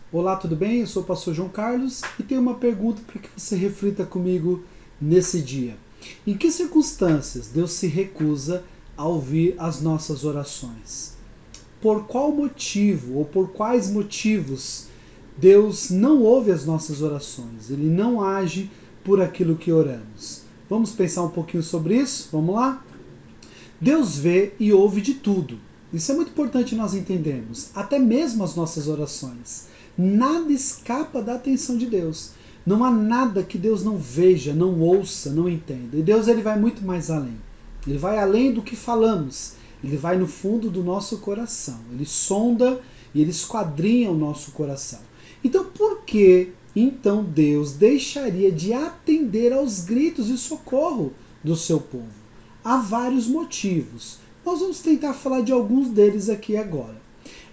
Olá, tudo bem? Eu sou o pastor João Carlos e tenho uma pergunta para que você reflita comigo nesse dia. Em que circunstâncias Deus se recusa a ouvir as nossas orações? Por qual motivo ou por quais motivos Deus não ouve as nossas orações? Ele não age por aquilo que oramos. Vamos pensar um pouquinho sobre isso? Vamos lá? Deus vê e ouve de tudo. Isso é muito importante nós entendermos, até mesmo as nossas orações. Nada escapa da atenção de Deus. Não há nada que Deus não veja, não ouça, não entenda. E Deus ele vai muito mais além. Ele vai além do que falamos. Ele vai no fundo do nosso coração. Ele sonda e ele esquadrinha o nosso coração. Então, por que então Deus deixaria de atender aos gritos de socorro do seu povo? Há vários motivos. Nós vamos tentar falar de alguns deles aqui agora.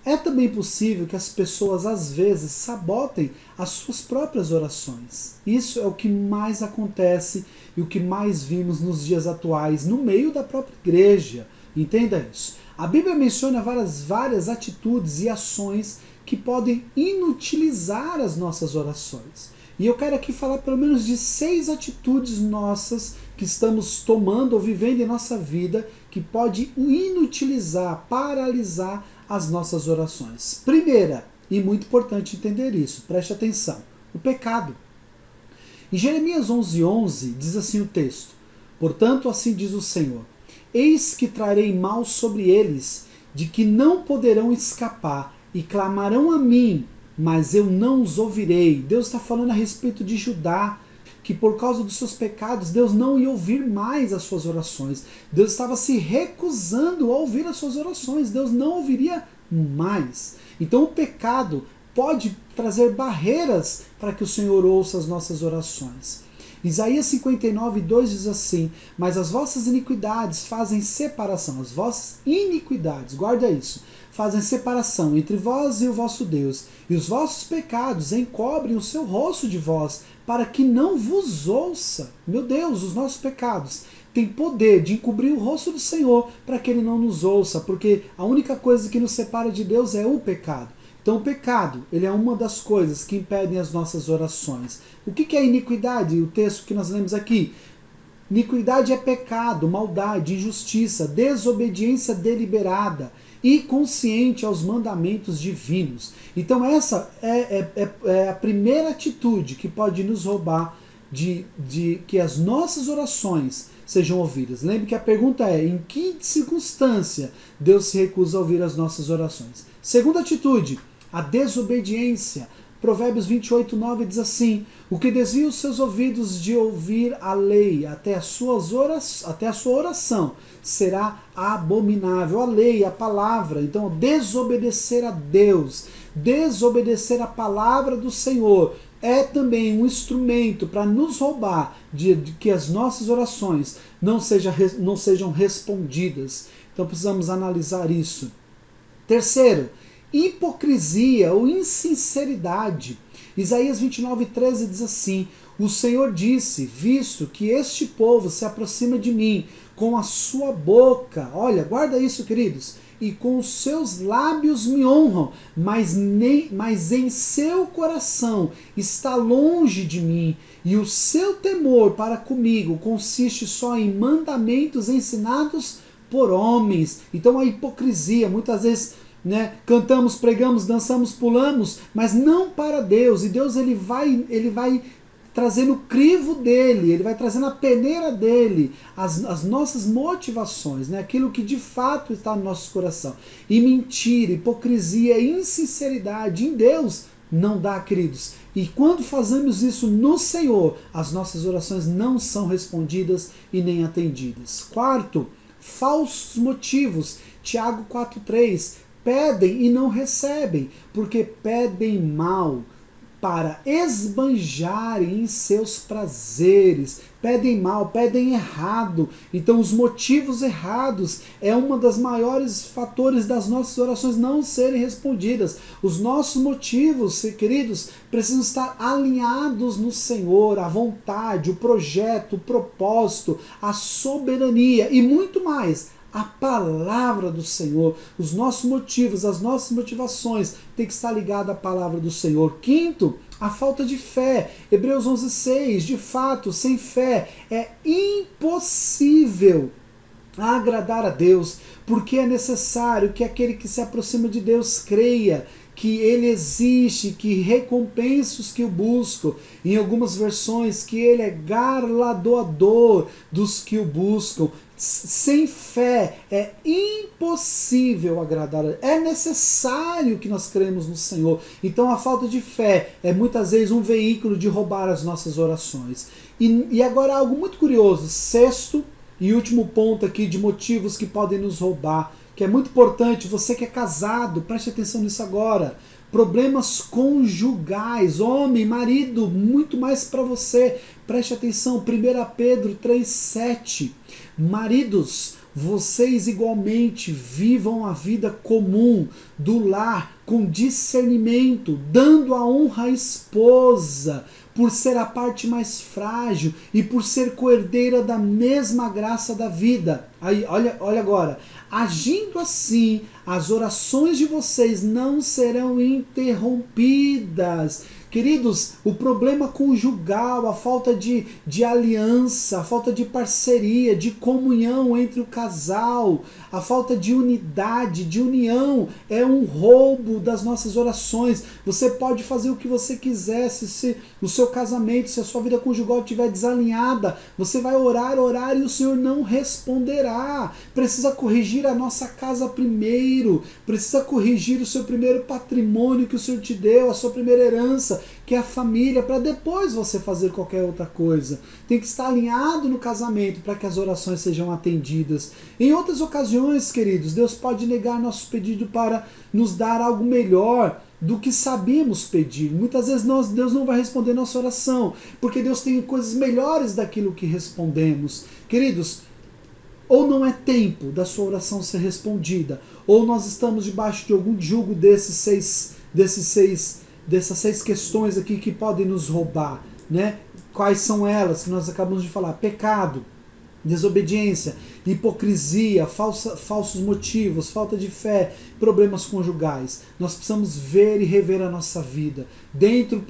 É também possível que as pessoas às vezes sabotem as suas próprias orações. Isso é o que mais acontece e o que mais vimos nos dias atuais, no meio da própria igreja. Entenda isso. A Bíblia menciona várias atitudes e ações que podem inutilizar as nossas orações. E eu quero aqui falar pelo menos de 6 atitudes nossas que estamos tomando ou vivendo em nossa vida que pode inutilizar, paralisar as nossas orações. Primeira, e muito importante entender isso, preste atenção, o pecado. Em Jeremias 11:11 diz assim o texto: Portanto, assim diz o Senhor, eis que trarei mal sobre eles, de que não poderão escapar, e clamarão a mim, mas eu não os ouvirei. Deus está falando a respeito de Judá, que por causa dos seus pecados, Deus não ia ouvir mais as suas orações. Deus estava se recusando a ouvir as suas orações. Deus não ouviria mais. Então o pecado pode trazer barreiras para que o Senhor ouça as nossas orações. Isaías 59:2 diz assim: Mas as vossas iniquidades fazem separação. As vossas iniquidades, guarda isso, fazem separação entre vós e o vosso Deus. E os vossos pecados encobrem o seu rosto de vós, para que não vos ouça. Meu Deus, os nossos pecados têm poder de encobrir o rosto do Senhor para que Ele não nos ouça, porque a única coisa que nos separa de Deus é o pecado. Então o pecado, ele é uma das coisas que impedem as nossas orações. O que é iniquidade? O texto que nós lemos aqui. Iniquidade é pecado, maldade, injustiça, desobediência deliberada e consciente aos mandamentos divinos. Então essa é a primeira atitude que pode nos roubar de que as nossas orações sejam ouvidas. Lembre que a pergunta é: em que circunstância Deus se recusa a ouvir as nossas orações? Segunda atitude, a desobediência. Provérbios 28:9 diz assim: O que desvia os seus ouvidos de ouvir a lei até a sua oração será abominável. A lei, a palavra. Então, desobedecer a Deus, desobedecer a palavra do Senhor é também um instrumento para nos roubar de que as nossas orações não sejam respondidas. Então, precisamos analisar isso. Terceiro, hipocrisia ou insinceridade. Isaías 29:13 diz assim: O Senhor disse, visto que este povo se aproxima de mim com a sua boca, olha, guarda isso, queridos, e com os seus lábios me honram, mas em seu coração está longe de mim, e o seu temor para comigo consiste só em mandamentos ensinados por homens. Então a hipocrisia, muitas vezes cantamos, pregamos, dançamos, pulamos, mas não para Deus. E Deus ele vai trazendo o crivo dele, ele vai trazendo a peneira dele, as nossas motivações, aquilo que de fato está no nosso coração. E mentira, hipocrisia, insinceridade em Deus não dá, queridos. E quando fazemos isso no Senhor, as nossas orações não são respondidas e nem atendidas. Quarto, falsos motivos. Tiago 4:3. Pedem e não recebem, porque pedem mal para esbanjarem em seus prazeres. Pedem mal, pedem errado. Então os motivos errados é uma das maiores fatores das nossas orações não serem respondidas. Os nossos motivos, queridos, precisam estar alinhados no Senhor, a vontade, o projeto, o propósito, a soberania e muito mais, a palavra do Senhor. Os nossos motivos, as nossas motivações têm que estar ligadas à palavra do Senhor. Quinto, a falta de fé. Hebreus 11:6, de fato, sem fé é impossível agradar a Deus, porque é necessário que aquele que se aproxima de Deus creia que Ele existe, que recompensa os que o buscam. Em algumas versões, que Ele é galardoador dos que o buscam. Sem fé é impossível agradar a Deus. É necessário que nós cremos no Senhor. Então a falta de fé é muitas vezes um veículo de roubar as nossas orações. E agora algo muito curioso, sexto e último ponto aqui de motivos que podem nos roubar, que é muito importante. Você que é casado, preste atenção nisso agora. Problemas conjugais, homem, marido, muito mais para você. Preste atenção, 1 Pedro 3,7. Maridos, vocês igualmente vivam a vida comum do lar com discernimento, dando a honra à esposa, por ser a parte mais frágil e por ser coerdeira da mesma graça da vida. Aí, olha agora. Agindo assim, as orações de vocês não serão interrompidas. Queridos, o problema conjugal, a falta de aliança, a falta de parceria, de comunhão entre o casal, a falta de unidade, de união, é um roubo das nossas orações. Você pode fazer o que você quiser, se o seu casamento, se a sua vida conjugal estiver desalinhada, você vai orar e o Senhor não responderá. Precisa corrigir a nossa casa primeiro, precisa corrigir o seu primeiro patrimônio que o Senhor te deu, a sua primeira herança, que é a família, para depois você fazer qualquer outra coisa. Tem que estar alinhado no casamento para que as orações sejam atendidas. Em outras ocasiões, queridos, Deus pode negar nosso pedido para nos dar algo melhor do que sabíamos pedir. Muitas vezes Deus não vai responder nossa oração, porque Deus tem coisas melhores daquilo que respondemos. Queridos, ou não é tempo da sua oração ser respondida, ou nós estamos debaixo de algum jugo dessas seis questões aqui que podem nos roubar, né? Quais são elas que nós acabamos de falar? Pecado, desobediência, hipocrisia, falsos motivos, falta de fé, problemas conjugais. Nós precisamos ver e rever a nossa vida dentro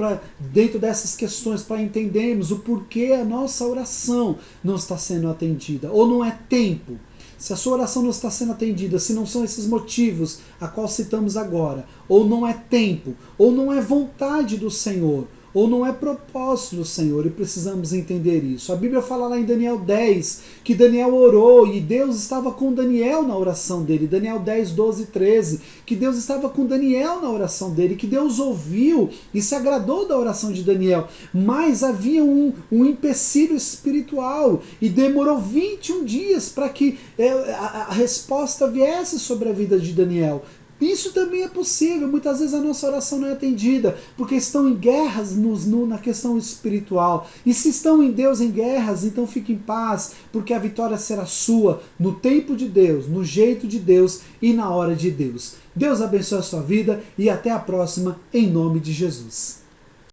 dessas questões para entendermos o porquê a nossa oração não está sendo atendida, ou não é tempo. Se a sua oração não está sendo atendida, se não são esses motivos a qual citamos agora, ou não é tempo, ou não é vontade do Senhor, ou não é propósito do Senhor, e precisamos entender isso. A Bíblia fala lá em Daniel 10, que Daniel orou e Deus estava com Daniel na oração dele. Daniel 10, 12 e 13, que Deus estava com Daniel na oração dele, que Deus ouviu e se agradou da oração de Daniel. Mas havia um empecilho espiritual e demorou 21 dias para que a resposta viesse sobre a vida de Daniel. Isso também é possível. Muitas vezes a nossa oração não é atendida porque estão em guerras na questão espiritual. E se estão em Deus em guerras, então fique em paz, porque a vitória será sua no tempo de Deus, no jeito de Deus e na hora de Deus. Deus abençoe a sua vida e até a próxima, em nome de Jesus.